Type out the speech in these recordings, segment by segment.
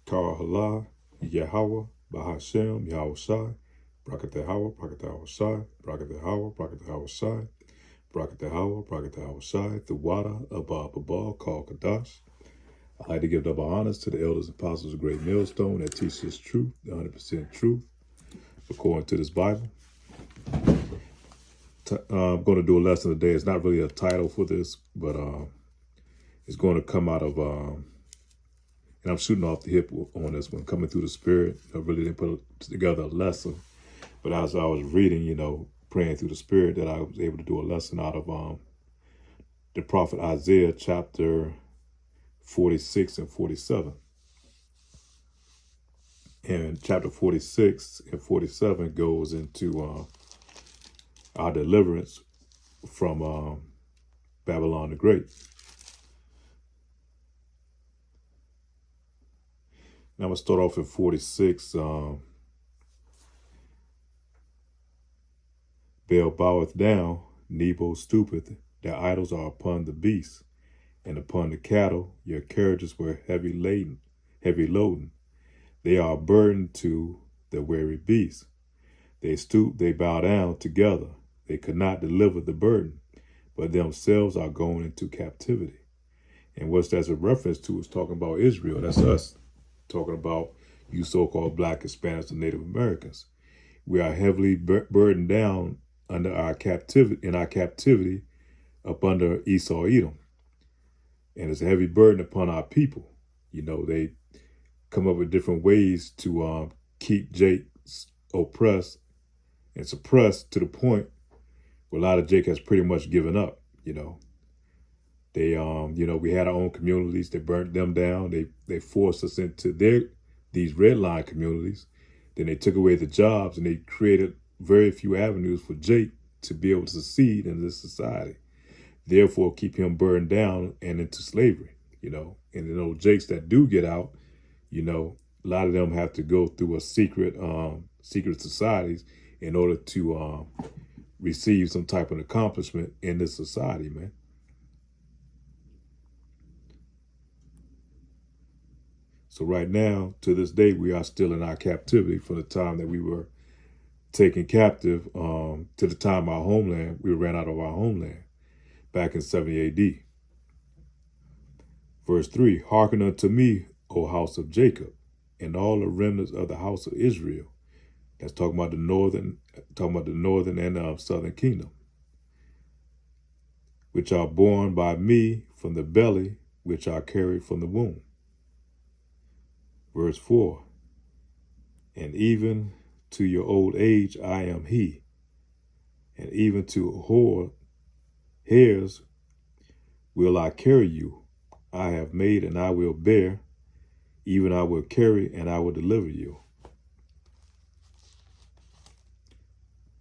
Karahala, Yahweh, Bahashem, Yahweh Shai, Brakatahawa, Brakatahawa Shai, Brakatahawa, Brakatahawa Shai, Brakatahawa, Brakatahawa Shai, the water above Babal, called Kadash. I like to give double honors to the elders and apostles of Great Millstone that teach this truth, the 100% truth, according to this Bible. I'm going to do a lesson today. It's not really a title for this, but it's going to come out of, and I'm shooting off the hip on this one, coming through the Spirit. I really didn't put together a lesson, but as I was reading, praying through the Spirit, that I was able to do a lesson out of the prophet Isaiah chapter 46 and 47. And chapter 46 and 47 goes into our deliverance from Babylon the Great. Now I'm going to start off in 46. Baal boweth down, Nebo stoopeth. Their idols are upon the beasts, and upon the cattle your carriages were heavy loading. They are a burden to the weary beasts. They stoop, they bow down together. They could not deliver the burden, but themselves are going into captivity. And what that's a reference to is talking about Israel. That's us, talking about you so-called Black, Hispanics, and Native Americans. We are heavily burdened down under our captivity up under Esau Edom. And it's a heavy burden upon our people. They come up with different ways to keep Jake oppressed and suppressed to the point where a lot of Jake has pretty much given up. They we had our own communities. They burnt them down. They forced us into these red line communities. Then they took away the jobs and they created very few avenues for Jake to be able to succeed in this society. Therefore, keep him burned down and into slavery. And those Jakes that do get out, a lot of them have to go through a secret societies in order to receive some type of accomplishment in this society, man. So right now, to this day, we are still in our captivity from the time that we were taken captive to the time we ran out of our homeland back in 70 AD. Verse 3, hearken unto me, O house of Jacob, and all the remnants of the house of Israel. That's talking about the northern and southern kingdom, which are born by me from the belly, which are carried from the womb. Verse 4, and even to your old age I am he, and even to hairs will I carry you. I have made and I will bear, even I will carry and I will deliver you.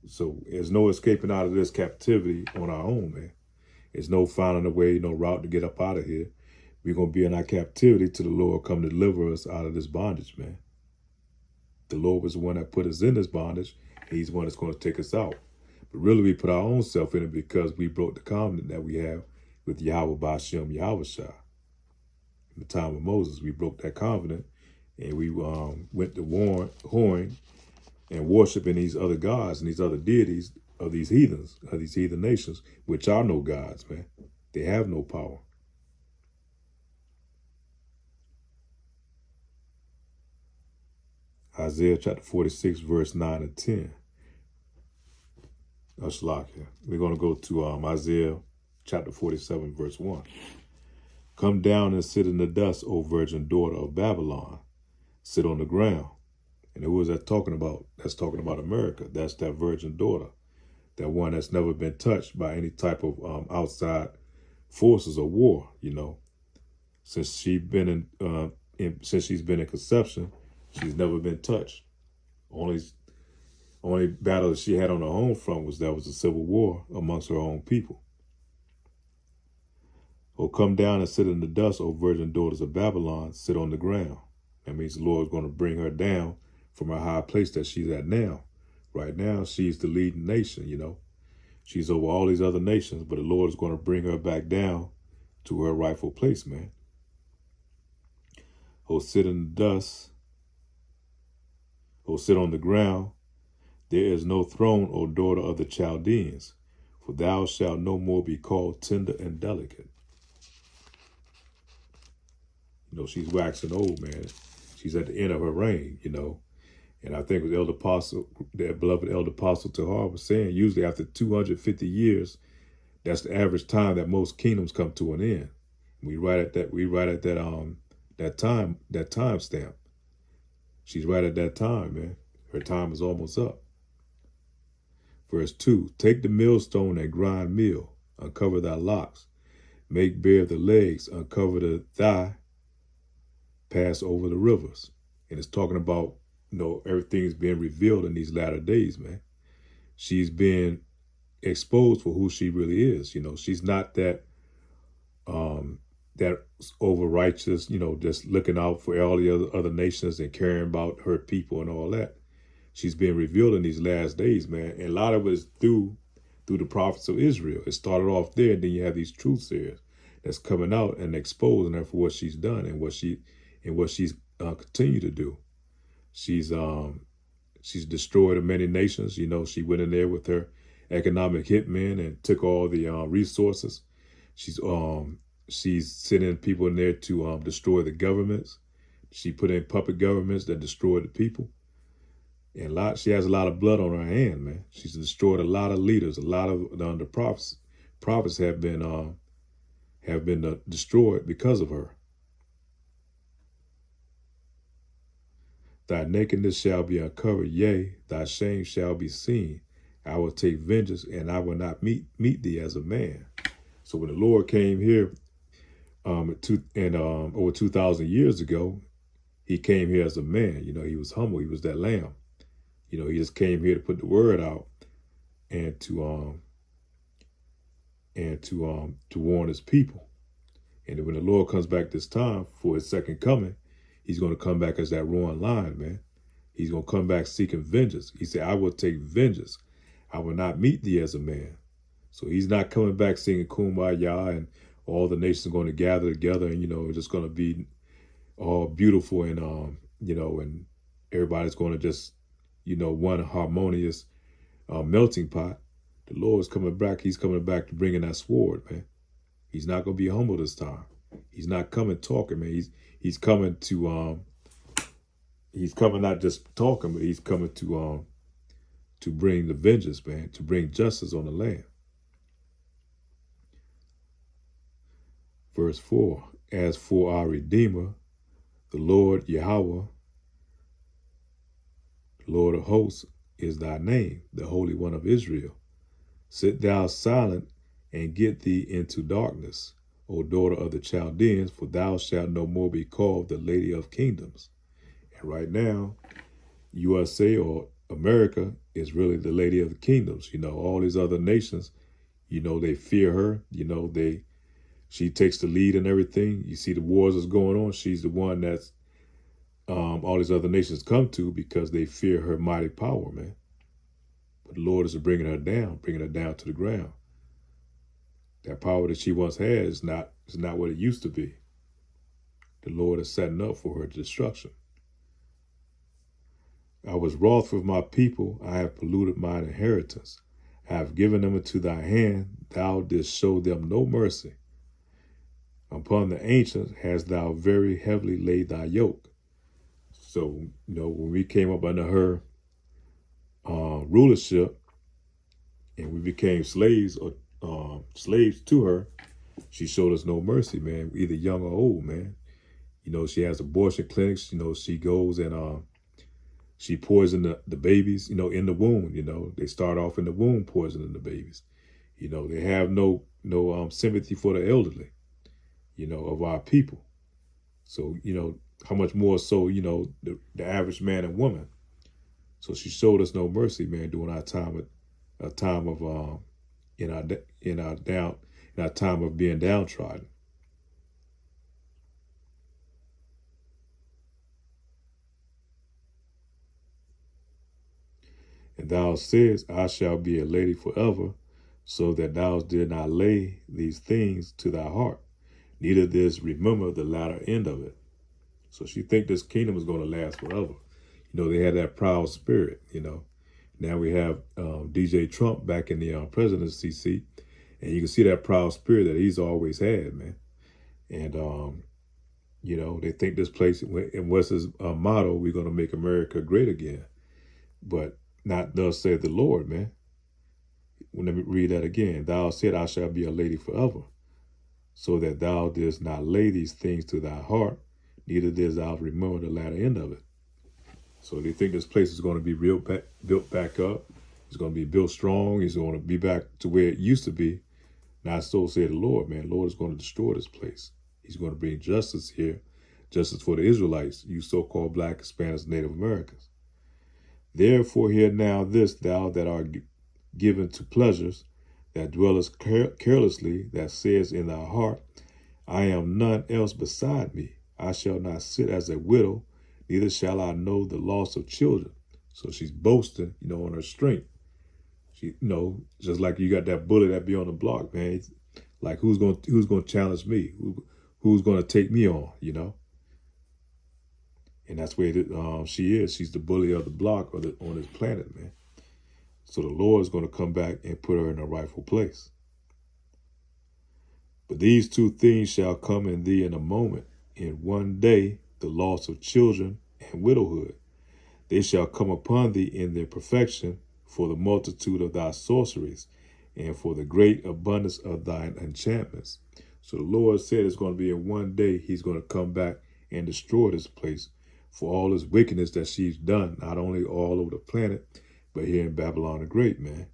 So there's no escaping out of this captivity on our own, man. There's no finding a way, no route to get up out of here. We're going to be in our captivity till the Lord come to deliver us out of this bondage, man. The Lord was the one that put us in this bondage. He's the one that's going to take us out. But really, we put our own self in it because we broke the covenant that we have with Yahweh Bashem, Yahweh Shai. In the time of Moses, we broke that covenant and we went to whoring and worshiping these other gods and these other deities of these heathens, of these heathen nations, which are no gods, man. They have no power. Isaiah chapter 46, verse 9 and 10. We're going to go to Isaiah chapter 47, verse 1. Come down and sit in the dust, O virgin daughter of Babylon. Sit on the ground. And who is that talking about? That's talking about America. That's that virgin daughter. That one that's never been touched by any type of outside forces of war, Since she's been in conception, she's never been touched. Only battle that she had on her home front was a civil war amongst her own people. Oh, come down and sit in the dust, O virgin daughters of Babylon, sit on the ground. That means the Lord is going to bring her down from her high place that she's at now. Right now, she's the leading nation, She's over all these other nations, but the Lord is going to bring her back down to her rightful place, man. or sit in the dust, or sit on the ground. There is no throne, O daughter of the Chaldeans, for thou shalt no more be called tender and delicate. You know, she's waxing old, man. She's at the end of her reign, you know. And I think it was Elder Apostle, that beloved Elder Apostle Tahar was saying, usually after 250 years, that's the average time that most kingdoms come to an end. We write at that time stamp. She's right at that time, man. Her time is almost up. Verse 2, take the millstone and grind meal, uncover thy locks, make bare the legs, uncover the thigh, pass over the rivers. And it's talking about, you know, everything's being revealed in these latter days, man. She's being exposed for who she really is. You know, she's not that that over righteous, you know, just looking out for all the other nations and caring about her people and all that. She's being revealed in these last days, man. And a lot of it is through the prophets of Israel. It started off there, and then you have these truth sayers that's coming out and exposing her for what she's done and what she's continued to do. She's destroyed many nations. You know, she went in there with her economic hitmen and took all the resources. She's sending people in there to destroy the governments. She put in puppet governments that destroy the people. And she has a lot of blood on her hand, man. She's destroyed a lot of leaders. A lot of the prophets have been destroyed because of her. Thy nakedness shall be uncovered, yea, thy shame shall be seen. I will take vengeance, and I will not meet thee as a man. So when the Lord came here, over 2,000 years ago, he came here as a man. You know, he was humble. He was that lamb. You know, he just came here to put the word out and to warn his people. And when the Lord comes back this time for his second coming, he's going to come back as that roaring lion, man. He's going to come back seeking vengeance. He said, I will take vengeance. I will not meet thee as a man. So he's not coming back singing Kumbaya and all the nations are going to gather together and, you know, it's just going to be all beautiful and, you know, and everybody's going to just, you know, one harmonious melting pot. The Lord's coming back. He's coming back to bring in that sword, man. He's not going to be humble this time. He's not coming talking, man. He's coming to he's coming not just talking, but he's coming to bring the vengeance, man, to bring justice on the land. Verse 4, as for our Redeemer, the Lord Yahweh, the Lord of hosts is thy name, the Holy One of Israel. Sit thou silent and get thee into darkness, O daughter of the Chaldeans, for thou shalt no more be called the Lady of Kingdoms. And right now, USA or America is really the Lady of the Kingdoms. You know, all these other nations, you know, they fear her. You know, she takes the lead in everything. You see the wars that's going on. She's the one that's all these other nations come to because they fear her mighty power, man. But the Lord is bringing her down to the ground. That power that she once had is not what it used to be. The Lord is setting up for her destruction. I was wroth with my people. I have polluted mine inheritance. I have given them into thy hand. Thou didst show them no mercy. Upon the ancients hast thou very heavily laid thy yoke. So, you know, when we came up under her rulership and we became slaves to her, she showed us no mercy, man, either young or old, man. You know, she has abortion clinics. You know, she goes and she poisoned the babies, you know, in the womb. You know, they start off in the womb poisoning the babies. You know, they have no sympathy for the elderly, you know, of our people. So, you know, how much more so, you know, the average man and woman. So she showed us no mercy, man, during our time of in our time of being downtrodden. And thou saidst, I shall be a lady forever, so that thou did not lay these things to thy heart, neither didst remember the latter end of it. So she think this kingdom is going to last forever. They had that proud spirit, Now we have DJ Trump back in the presidency seat, and you can see that proud spirit that he's always had, man. And, they think this place, and what's his motto, we're going to make America great again. But not thus said the Lord, man. Let me read that again. Thou said, I shall be a lady forever, so that thou didst not lay these things to thy heart, neither didst thou remember the latter end of it. So they think this place is going to be built back up. It's going to be built strong. It's going to be back to where it used to be. Not so said the Lord, man. The Lord is going to destroy this place. He's going to bring justice here, justice for the Israelites, you so-called Black, Hispanics, Native Americans. Therefore hear now this, thou that art given to pleasures, that dwellest carelessly, that says in thy heart, I am none else beside me. I shall not sit as a widow, neither shall I know the loss of children. So she's boasting, on her strength. She, just like you got that bully that be on the block, man. It's like who's going to challenge me? Who's going to take me on? And that's where she is. She's the bully of the block on this planet, man. So the Lord is going to come back and put her in her rightful place. But these two things shall come in thee in a moment. In one day, the loss of children and widowhood. They shall come upon thee in their perfection, for the multitude of thy sorceries, and for the great abundance of thine enchantments. So the Lord said it's going to be in one day he's going to come back and destroy this place for all this wickedness that she's done, not only all over the planet, but here in Babylon the Great, man.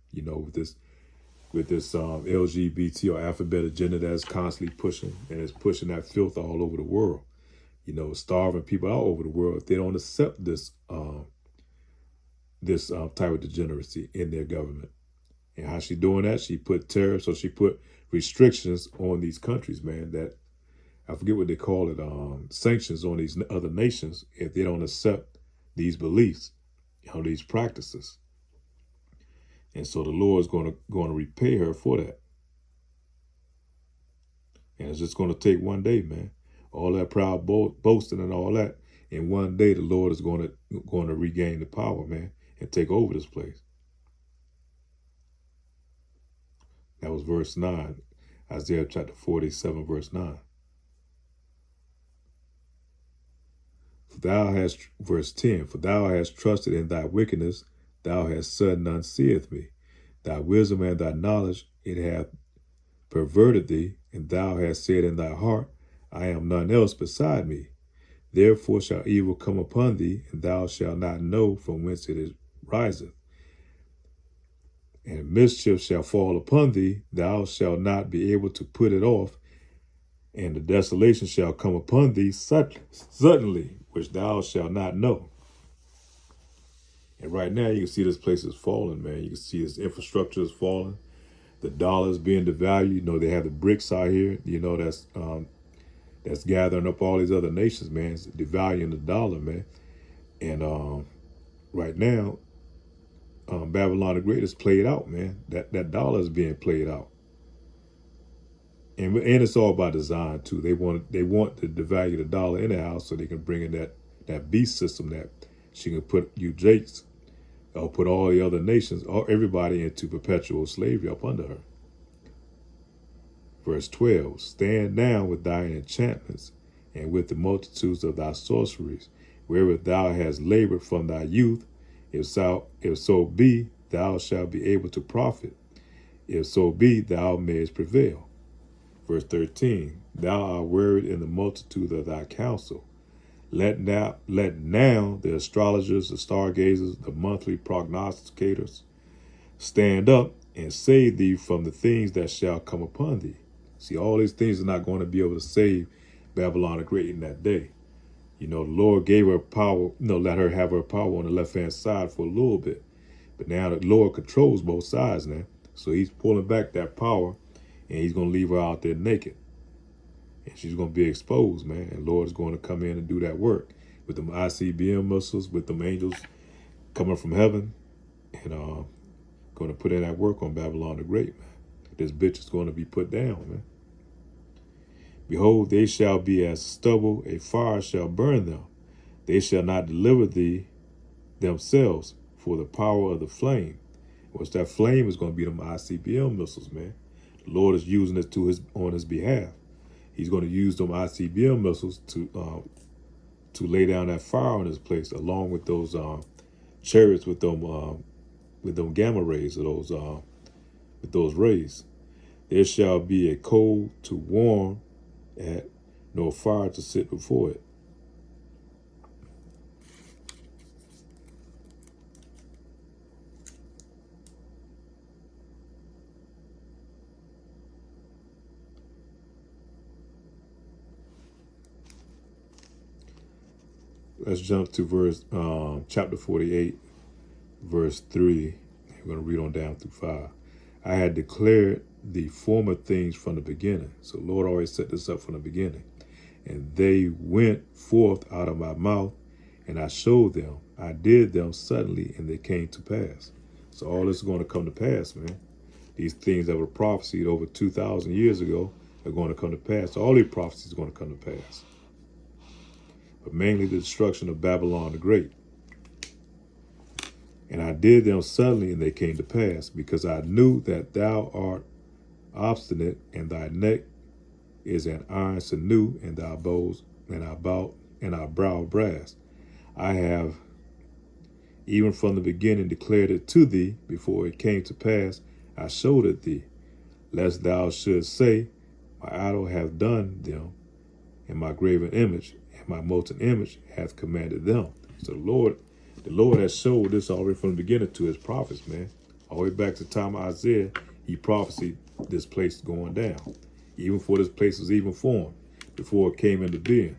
With this LGBT or alphabet agenda that's constantly pushing, and it's pushing that filth all over the world. Starving people all over the world if they don't accept this type of degeneracy in their government. And how she doing that? She put tariffs, so she put restrictions on these countries, man, that I forget what they call it, sanctions on these other nations if they don't accept these beliefs, these practices. And so the Lord is going to repay her for that. And it's just going to take one day, man. All that proud boasting and all that. In one day, the Lord is going to regain the power, man, and take over this place. That was verse 9, Isaiah chapter 47, verse 9. Verse 10, for thou hast trusted in thy wickedness, thou hast said, none seeth me. Thy wisdom and thy knowledge, it hath perverted thee, and thou hast said in thy heart, I am none else beside me. Therefore shall evil come upon thee, and thou shalt not know from whence it riseth. And mischief shall fall upon thee, thou shalt not be able to put it off, and the desolation shall come upon thee suddenly, which thou shalt not know. And right now you can see this place is falling, man. You can see this infrastructure is falling. The dollar is being devalued. They have the BRICS out here, that's gathering up all these other nations, man. It's devaluing the dollar, man. And right now, Babylon the Great is played out, man. That dollar is being played out. And it's all by design too. They want to devalue the dollar in the house so they can bring in that beast system that she can put you Jakes or put all the other nations or everybody into perpetual slavery up under her. Verse 12, stand down with thine enchantments and with the multitudes of thy sorceries, wherewith thou hast labored from thy youth. If so be, thou shalt be able to profit. If so be, thou mayest prevail. Verse 13, thou art wearied in the multitude of thy counsel. Let now the astrologers, the stargazers, the monthly prognosticators stand up and save thee from the things that shall come upon thee. See, all these things are not going to be able to save Babylon the Great in that day. The Lord gave her power, let her have her power on the left-hand side for a little bit. But now the Lord controls both sides now. So he's pulling back that power, and he's going to leave her out there naked. And she's going to be exposed, man. And the Lord is going to come in and do that work with them ICBM missiles, with them angels coming from heaven, and going to put in that work on Babylon the Great, man. This bitch is going to be put down, man. Behold, they shall be as stubble, a fire shall burn them. They shall not deliver thee themselves for the power of the flame. Which that flame is going to be them ICBM missiles, man. The Lord is using it on his behalf. He's going to use them ICBM missiles to lay down that fire on this place, along with those chariots with them gamma rays, or with those rays. There shall be a coal to warm at, nor fire to sit before it. Let's jump to chapter 48, verse 3. We're going to read on down through 5. I had declared the former things from the beginning. So Lord always set this up from the beginning. And they went forth out of my mouth, and I showed them. I did them suddenly, and they came to pass. So all this is going to come to pass, man. These things that were prophesied over 2,000 years ago are going to come to pass. All these prophecies are going to come to pass. But mainly the destruction of Babylon the Great. And I did them suddenly, and they came to pass, because I knew that thou art obstinate, and thy neck is an iron sinew, and thy bows and our brow brass. I have even from the beginning declared it to thee. Before it came to pass, I showed it thee, lest thou shouldst say, my idol hath done them, and my graven image and my molten image hath commanded them. So the Lord has showed this already from the beginning to his prophets, man. All the way back to the time of Isaiah, he prophesied this place going down. Even before this place was even formed, before it came into being.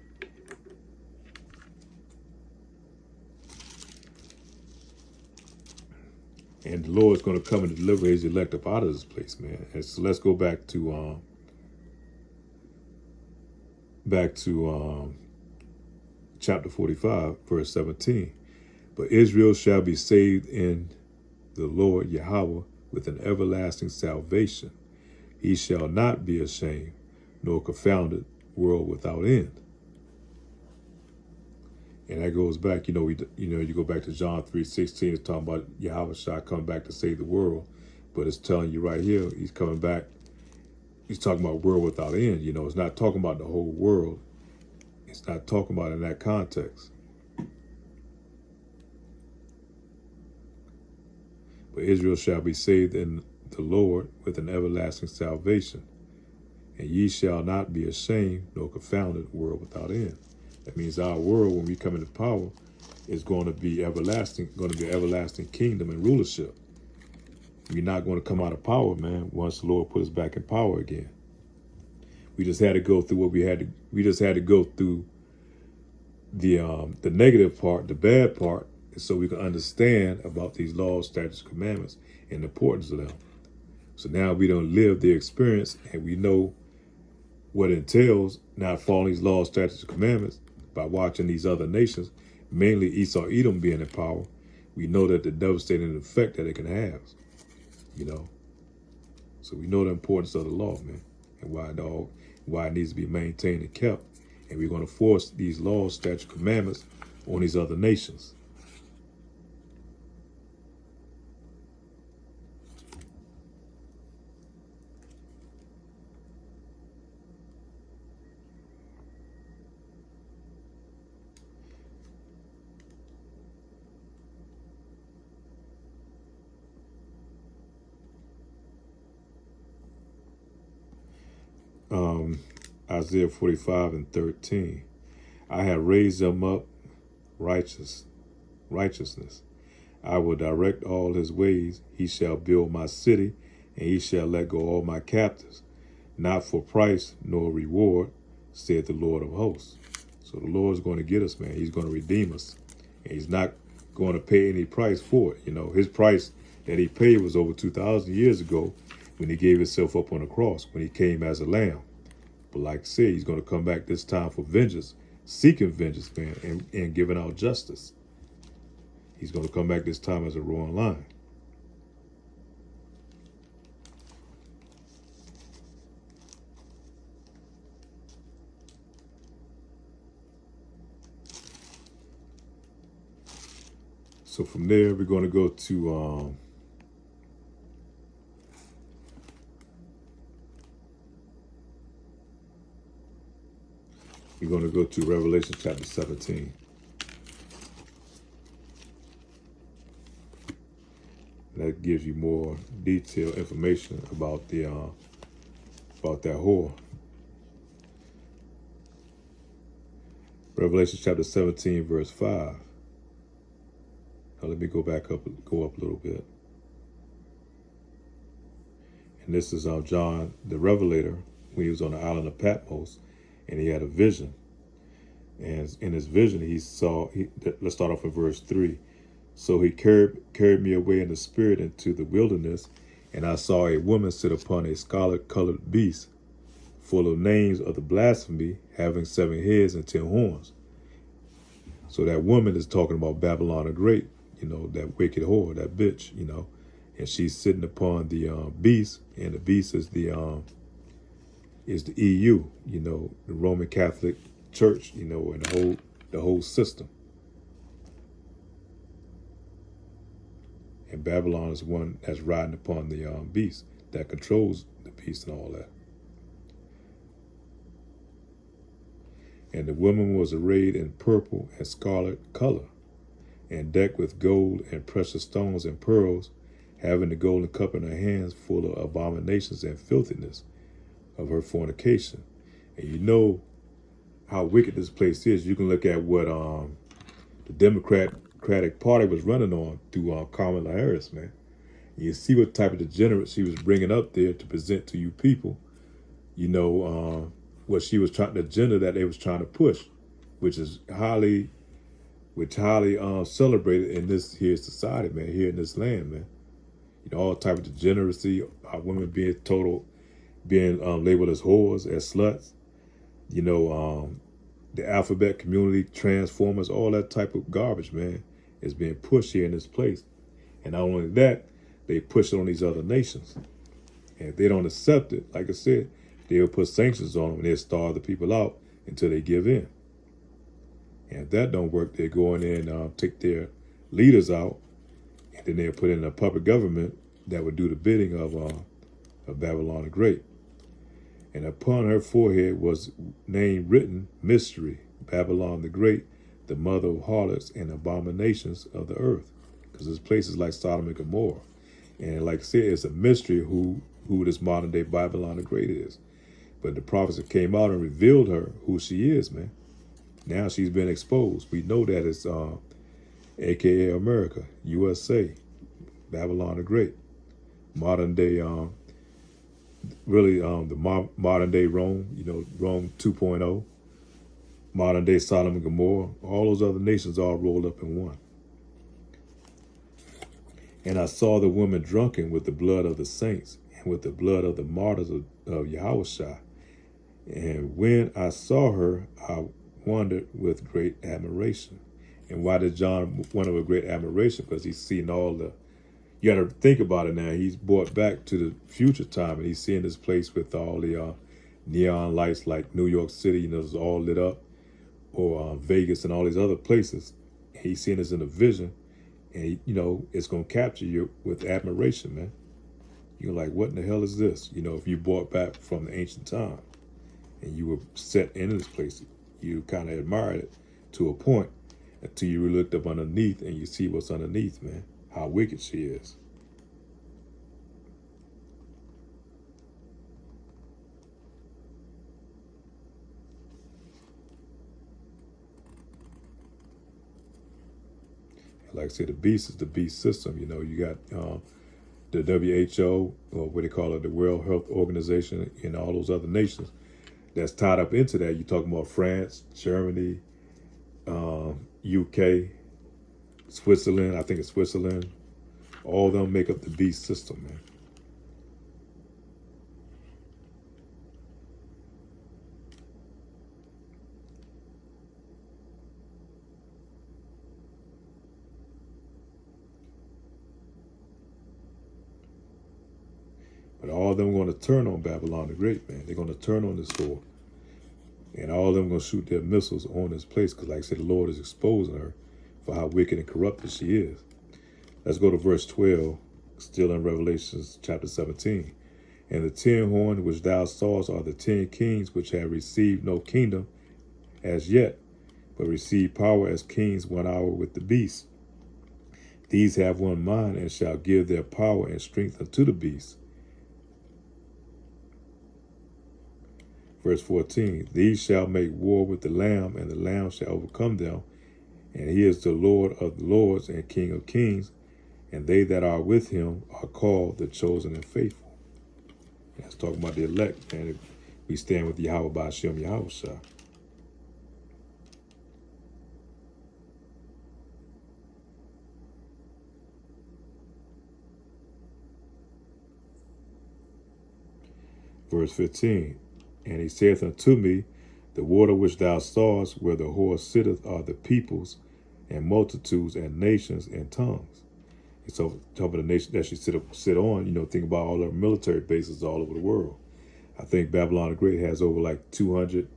And the Lord's going to come and deliver his elect up out of this place, man. And so let's go back to chapter 45, verse 17. But Israel shall be saved in the Lord Yahweh with an everlasting salvation. He shall not be ashamed, nor confounded, world without end. And that goes back, you go back to John 3:16. It's talking about Yahweh shall come back to save the world, but it's telling you right here, he's coming back. He's talking about world without end. It's not talking about the whole world. It's not talking about it in that context. But Israel shall be saved in the Lord with an everlasting salvation. And ye shall not be ashamed, nor confounded, world without end. That means our world, when we come into power, is going to be everlasting, going to be an everlasting kingdom and rulership. We're not going to come out of power, man, once the Lord put us back in power again. We just had to go through what we had to. We just had to go through the negative part, the bad part, so we can understand about these laws, statutes, commandments, and the importance of them. So now we don't live the experience, and we know what it entails not following these laws, statutes, and commandments by watching these other nations, mainly Esau, Edom being in power. We know that the devastating effect that it can have, So we know the importance of the law, man, and why it needs to be maintained and kept. And we're going to force these laws, statutes, commandments on these other nations. Isaiah 45:13. I have raised them up righteousness. I will direct all his ways. He shall build my city, and he shall let go all my captives, not for price nor reward, said the Lord of hosts. So the Lord's going to get us, man. He's going to redeem us. And he's not going to pay any price for it. His price that he paid was over 2,000 years ago when he gave himself up on the cross, when he came as a lamb. But like I said, he's going to come back this time for vengeance, seeking vengeance, man, and giving out justice. He's going to come back this time as a roaring lion. So from there, we're going to go to Revelation chapter 17. That gives you more detailed information about the about that whore. Revelation chapter 17, verse 5. Now let me go up a little bit. And this is John the Revelator when he was on the island of Patmos, and he had a vision. And in his vision, let's start off in verse 3. So he carried me away in the spirit into the wilderness, and I saw a woman sit upon a scarlet-colored beast, full of names of the blasphemy, having 7 heads and 10 horns. So that woman is talking about Babylon the Great, that wicked whore, that bitch, and she's sitting upon the beast, and the beast is the EU, the Roman Catholic Church, and the whole system. And Babylon is one that's riding upon the beast, that controls the beast and all that. And the woman was arrayed in purple and scarlet color, and decked with gold and precious stones and pearls, having the golden cup in her hands full of abominations and filthiness of her fornication. And you know how wicked this place is. You can look at what the Democratic Party was running on through Kamala Harris, man. You see what type of degenerates she was bringing up there to present to you people, what she was trying, the agenda that they was trying to push, which is highly celebrated in this here society, man, here in this land, man. All type of degeneracy, women being labeled as whores, as sluts, the alphabet community, transformers, all that type of garbage, man, is being pushed here in this place. And not only that, they push it on these other nations. And if they don't accept it, like I said, they'll put sanctions on them and they'll starve the people out until they give in. And if that don't work, they go in there and take their leaders out, and then they'll put in a puppet government that would do the bidding of Babylon the Great. And upon her forehead was name written, Mystery, Babylon the Great, the mother of harlots and abominations of the earth. Because there's places like Sodom and Gomorrah. And like I said, it's a mystery who this modern day Babylon the Great is. But the prophets that came out and revealed her who she is, man. Now she's been exposed. We know that it's AKA America, USA, Babylon the Great. Modern day, the modern day Rome, Rome 2.0, modern day Sodom and Gomorrah, all those other nations all rolled up in one. And I saw the woman drunken with the blood of the saints and with the blood of the martyrs of Yahushua. And when I saw her, I wondered with great admiration. And why did John wonder with great admiration? Because he's seen you got to think about it now. He's brought back to the future time, and he's seeing this place with all the neon lights like New York City, it's all lit up, or Vegas and all these other places. And he's seeing this in a vision, and it's going to capture you with admiration, man. You're like, what in the hell is this? If you brought back from the ancient time, and you were set in this place, you kind of admired it to a point until you looked up underneath and you see what's underneath, man. How wicked she is. Like I said, the beast is the beast system. You got the WHO, or what they call it, the World Health Organization, and all those other nations that's tied up into that. You're talking about France, Germany, UK, Switzerland. I think it's Switzerland. All of them make up the beast system, man. But all of them are going to turn on Babylon the Great, man. They're going to turn on this whore. And all of them are going to shoot their missiles on this place because, like I said, the Lord is exposing her for how wicked and corrupted she is. Let's go to verse 12, still in Revelations chapter 17. And the 10 horns which thou sawest are the 10 kings which have received no kingdom as yet, but receive power as kings 1 hour with the beast. These have one mind, and shall give their power and strength unto the beast. Verse 14, these shall make war with the Lamb, and the Lamb shall overcome them, and he is the Lord of the lords and King of kings, and they that are with him are called the chosen and faithful. That's talking about the elect, and we stand with Yahweh Ba'ashem Yahushua. Verse 15, and he saith unto me, the water which thou sawest where the horse sitteth are the peoples and multitudes and nations and tongues. And so talking about the nation that she sit on, think about all her military bases all over the world. I think Babylon the Great has over like 200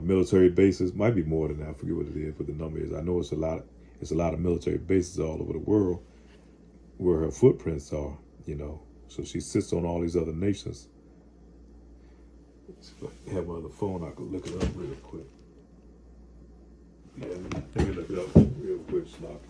military bases, might be more than that. I forget what it is, what the number is. I know it's a lot of military bases all over the world where her footprints are, So she sits on all these other nations. If I have my other phone, I could look it up real quick. Yeah, let me look it up real quick, Slock.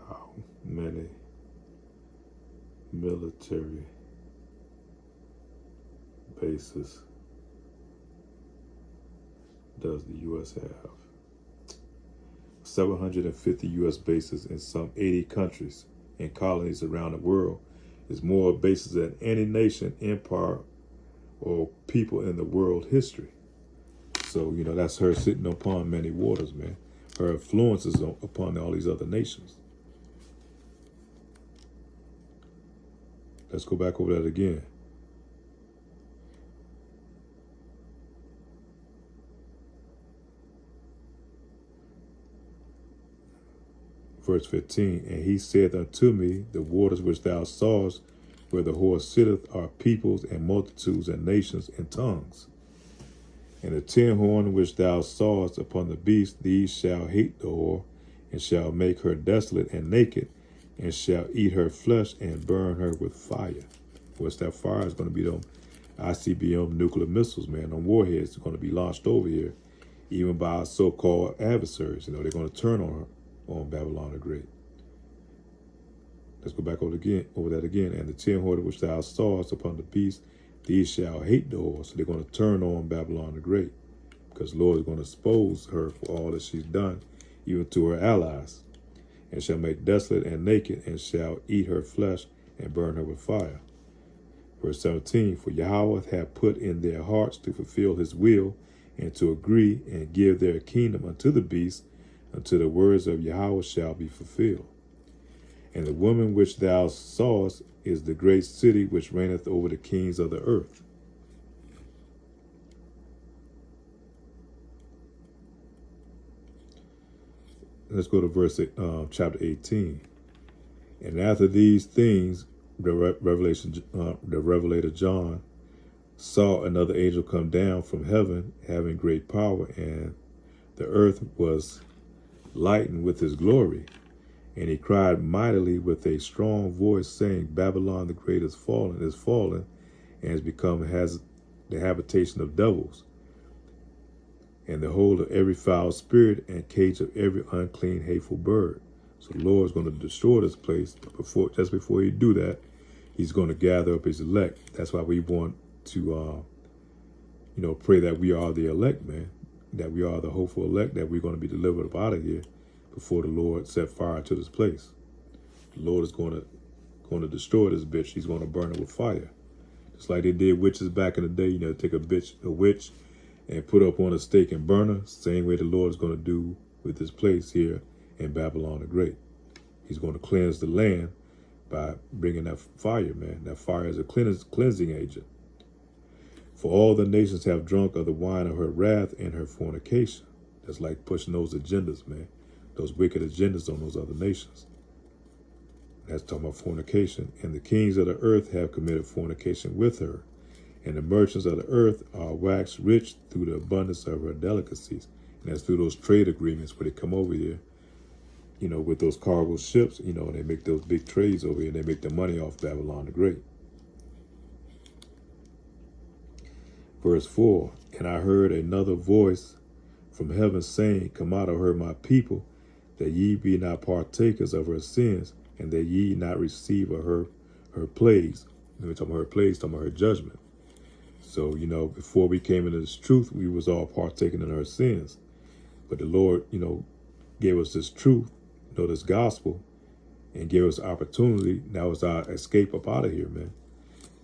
How many military bases does the U.S. have? 750 U.S. bases in some 80 countries and colonies around the world is more bases than any nation, empire, or people in the world history. So, that's her sitting upon many waters, man. Her influence is upon all these other nations. Let's go back over that again. Verse 15, and he said unto me, the waters which thou sawest where the horse sitteth are peoples and multitudes and nations and tongues. And the 10 horns which thou sawest upon the beast, these shall hate the whore, and shall make her desolate and naked, and shall eat her flesh and burn her with fire. What's that fire? Is going to be them ICBM nuclear missiles, man. Them warheads are going to be launched over here, even by our so-called adversaries. They're going to turn on her, on Babylon the Great. Let's go back over that again. And the 10 horns which thou sawest upon the beast, these shall hate the whore. So they're going to turn on Babylon the Great, because the Lord is going to expose her for all that she's done, even to her allies, and shall make desolate and naked, and shall eat her flesh and burn her with fire. Verse 17, for Yahweh hath put in their hearts to fulfill his will, and to agree and give their kingdom unto the beast, until the words of Yahweh shall be fulfilled. And the woman which thou sawest is the great city which reigneth over the kings of the earth. Let's go to verse chapter 18. And after these things, the Revelator John saw another angel come down from heaven, having great power, and the earth was lightened with his glory. And he cried mightily with a strong voice, saying, Babylon the Great is fallen, and has become the habitation of devils, and the hold of every foul spirit, and cage of every unclean, hateful bird. So the Lord is going to destroy this place. Just before he do that, he's going to gather up his elect. That's why we want to, pray that we are the elect, man. That we are the hopeful elect, that we're going to be delivered up out of here before the Lord set fire to this place. The Lord is going to destroy this bitch. He's going to burn it with fire. Just like they did witches back in the day, take a witch and put up on a stake and burn her. Same way the Lord is going to do with this place here in Babylon the Great. He's going to cleanse the land by bringing that fire, man. That fire is a cleansing agent. For all the nations have drunk of the wine of her wrath and her fornication. That's like pushing those agendas, man. Those wicked agendas on those other nations. That's talking about fornication. And the kings of the earth have committed fornication with her. And the merchants of the earth are waxed rich through the abundance of her delicacies. And that's through those trade agreements where they come over here, you know, with those cargo ships, you know, and they make those big trades over here and they make their money off Babylon the Great. Verse 4, and I heard another voice from heaven saying, come out of her, my people, that ye be not partakers of her sins, and that ye not receive of her plagues. We're talking about her plagues, talking about her judgment. So, you know, before we came into this truth, we was all partaking in her sins. But the Lord, you know, gave us this truth, you know, this gospel, and gave us opportunity. Now it's our escape up out of here, man.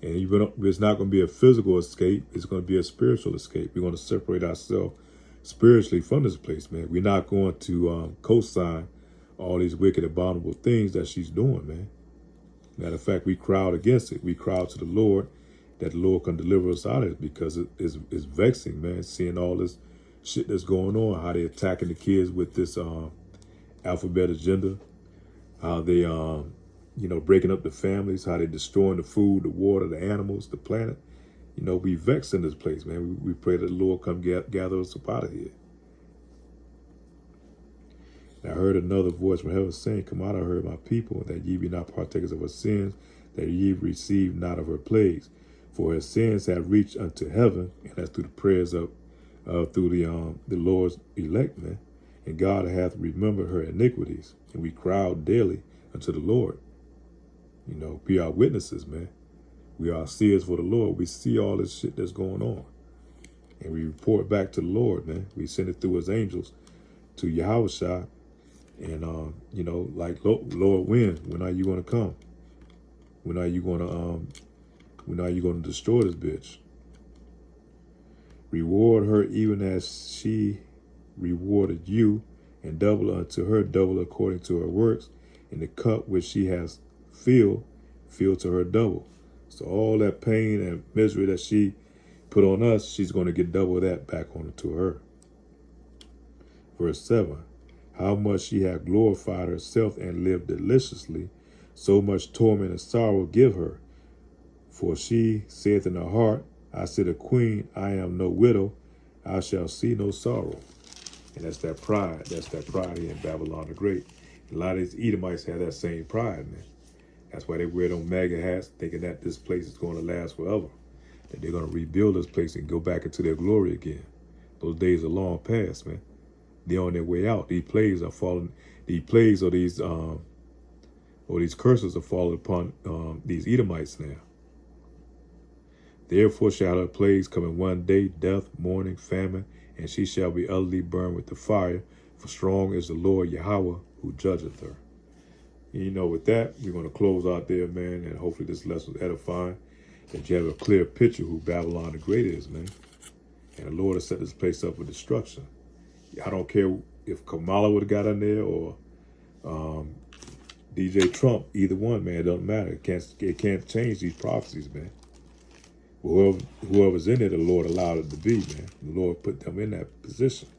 And even it's not going to be a physical escape, it's going to be a spiritual escape. We're going to separate ourselves spiritually from this place, man. We're not going to co-sign all these wicked, abominable things that she's doing, man. Matter of fact, we crowd against it. We crowd to the Lord, that the Lord can deliver us out of it, because it's vexing, man, seeing all this shit that's going on, how they attacking the kids with this alphabet agenda, how they you know, breaking up the families, how they destroying the food, the water, the animals, the planet. You know, we vex in this place, man. We pray that the Lord come gather us up out of here. And I heard another voice from heaven saying, come out of her, my people, that ye be not partakers of her sins, that ye receive not of her plagues. For her sins have reached unto heaven, and that's through the prayers of through the Lord's elect, man. And God hath remembered her iniquities, and we crowd daily unto the Lord. You know, be our witnesses, man. We are seers for the Lord. We see all this shit that's going on, and we report back to the Lord, man. We send it through his angels to Yahushua, and you know, like, Lord, when are you going to come? When are you going to destroy this bitch? Reward her even as she rewarded you, and double unto her double according to her works. In the cup which she has filled to her double. So all that pain and misery that she put on us, she's going to get double that back onto her. Verse 7, how much she hath glorified herself and lived deliciously, so much torment and sorrow give her. For she saith in her heart, I sit a queen, I am no widow, I shall see no sorrow. And that's that pride. That's that pride here in Babylon the Great. A lot of these Edomites have that same pride, man. That's why they wear those MAGA hats, thinking that this place is going to last forever, that they're going to rebuild this place and go back into their glory again. Those days are long past, man. They're on their way out. These plagues are falling. These plagues or these curses are falling upon these Edomites now. Therefore shall her plagues come in one day, death, mourning, famine, and she shall be utterly burned with the fire. For strong is the Lord Yahweh who judgeth her. And, you know, with that, we're going to close out there, man, and hopefully this lesson is edifying, that you have a clear picture who Babylon the Great is, man. And the Lord has set this place up for destruction. I don't care if Kamala would have got in there or DJ Trump, either one, man, it doesn't matter. It can't change these prophecies, man. Whoever's in there, the Lord allowed it to be, man. The Lord put them in that position.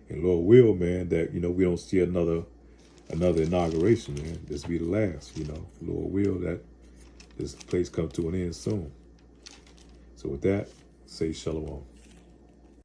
And Lord will, man, that, you know, we don't see another inauguration, man. This be the last, you know. Lord will that this place come to an end soon. So with that, say shalom.